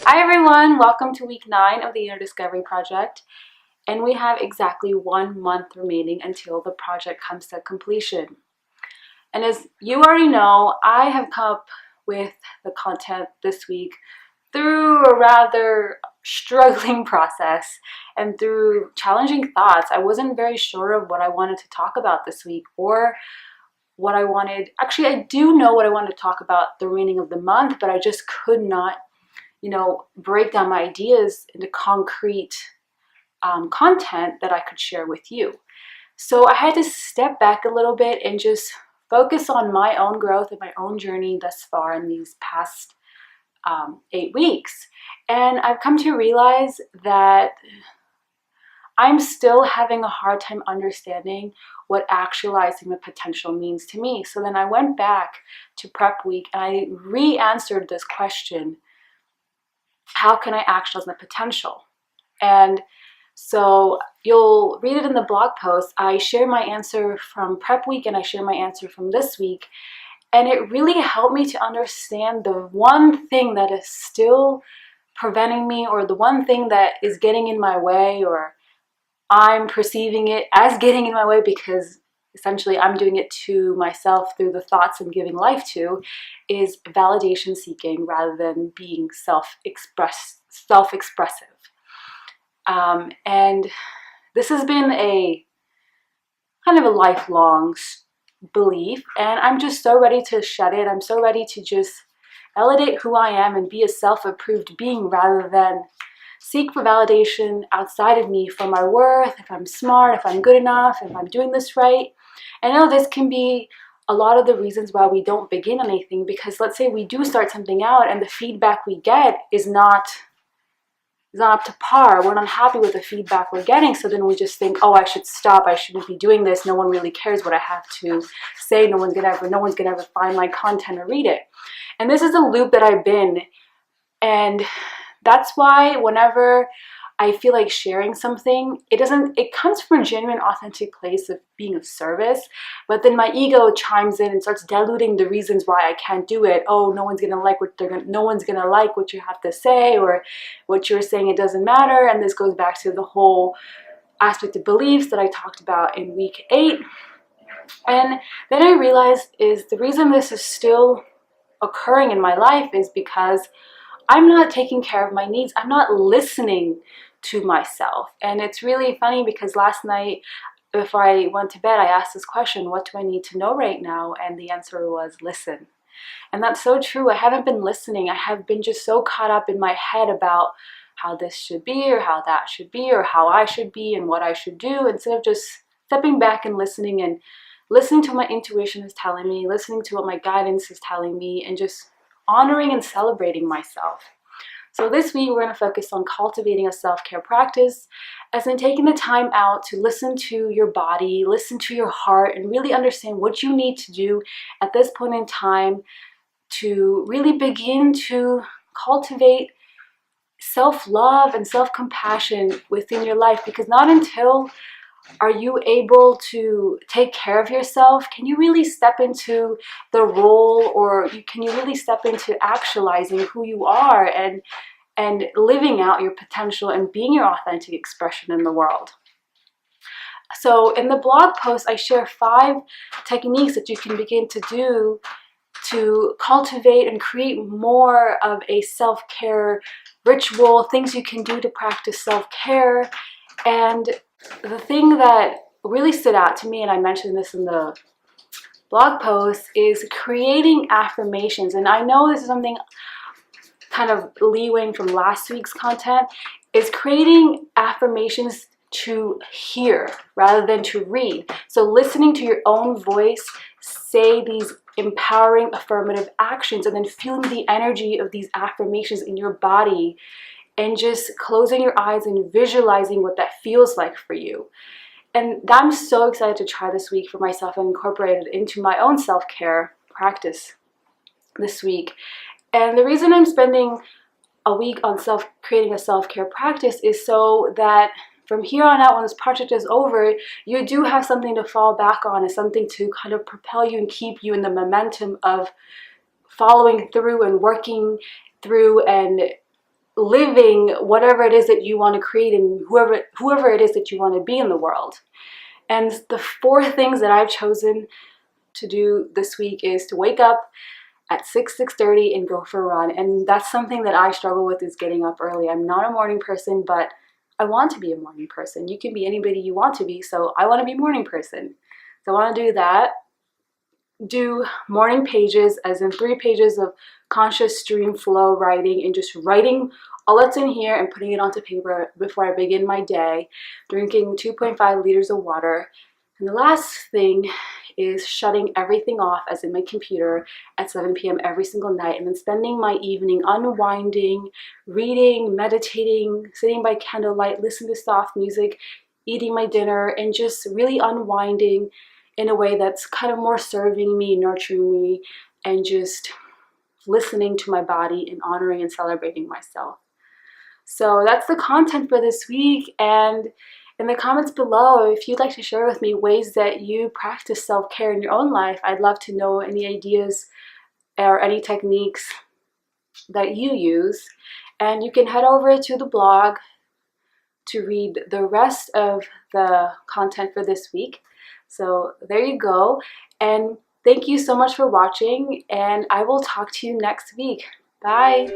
Hi everyone, welcome to week 9 of the Inner Discovery Project, and we have exactly 1 month remaining until the project comes to completion. And as you already know, I have come up with the content this week through a rather struggling process and through challenging thoughts. I wasn't very sure of what I wanted to talk about this week or what I wanted. Actually, I do know what I wanted to talk about the remaining of the month, but I just could not break down my ideas into concrete content that I could share with you. So I had to step back a little bit and just focus on my own growth and my own journey thus far in these past 8 weeks. And I've come to realize that I'm still having a hard time understanding what actualizing the potential means to me. So then I went back to prep week and I re-answered this question: how can I actualize my potential? And so you'll read it in the blog post. I share my answer from prep week and I share my answer from this week. And it really helped me to understand the one thing that is still preventing me, or the one thing that is getting in my way, or I'm perceiving it as getting in my way because essentially I'm doing it to myself through the thoughts I'm giving life to, is validation seeking rather than being self-expressive. And this has been a kind of a lifelong belief, and I'm just so ready to shed it. I'm so ready to just validate who I am and be a self-approved being rather than seek for validation outside of me for my worth, if I'm smart, if I'm good enough, if I'm doing this right. I know this can be a lot of the reasons why we don't begin anything, because let's say we do start something out and the feedback we get is not up to par. We're not happy with the feedback we're getting, so then we just think, oh, I should stop, I shouldn't be doing this, no one really cares what I have to say, no one's gonna ever find my content or read it. And this is a loop that I've been, and that's why whenever I feel like sharing something, it comes from a genuine, authentic place of being of service, but then my ego chimes in and starts diluting the reasons why I can't do it. Oh, no one's gonna like no one's gonna like what you have to say, or what you're saying, it doesn't matter. And this goes back to the whole aspect of beliefs that I talked about in week 8. And then I realized is the reason this is still occurring in my life is because I'm not taking care of my needs. I'm not listening to myself. And it's really funny because last night before I went to bed, I asked this question: what do I need to know right now? And the answer was listen. And that's so true. I haven't been listening. I have been just so caught up in my head about how this should be, or how that should be, or how I should be and what I should do, instead of just stepping back and listening to what my intuition is telling me, listening to what my guidance is telling me, and just honoring and celebrating myself. So this week we're going to focus on cultivating a self-care practice, as in taking the time out to listen to your body, listen to your heart, and really understand what you need to do at this point in time to really begin to cultivate self-love and self-compassion within your life. Because not until are you able to take care of yourself can you really step into the role, or can you really step into actualizing who you are and living out your potential and being your authentic expression in the world. So in the blog post, I share 5 techniques that you can begin to do to cultivate and create more of a self-care ritual, things you can do to practice self-care. And the thing that really stood out to me, and I mentioned this in the blog post, is creating affirmations. And I know this is something kind of leewaying from last week's content, is creating affirmations to hear rather than to read. So listening to your own voice say these empowering affirmative actions, and then feeling the energy of these affirmations in your body, and just closing your eyes and visualizing what that feels like for you. And I'm so excited to try this week for myself and incorporate it into my own self-care practice this week. And the reason I'm spending a week on creating a self-care practice is so that from here on out, when this project is over, you do have something to fall back on, and something to kind of propel you and keep you in the momentum of following through and working through and living whatever it is that you want to create, and whoever it is that you want to be in the world. And the 4 things that I've chosen to do this week is to wake up at 6:30 and go for a run. And that's something that I struggle with, is getting up early. I'm not a morning person, but I want to be a morning person. You can be anybody you want to be, so I want to be a morning person. So I want to do that. Do morning pages, as in 3 pages of conscious stream flow writing, and just writing all that's in here and putting it onto paper before I begin my day. Drinking 2.5 liters of water. And the last thing is shutting everything off, as in my computer, at 7 p.m. every single night, and then spending my evening unwinding, reading, meditating, sitting by candlelight, listening to soft music, eating my dinner, and just really unwinding in a way that's kind of more serving me, nurturing me, and just listening to my body and honoring and celebrating myself. So that's the content for this week. And in the comments below, if you'd like to share with me ways that you practice self-care in your own life, I'd love to know any ideas or any techniques that you use. And you can head over to the blog to read the rest of the content for this week. So there you go. And thank you so much for watching, and I will talk to you next week. Bye.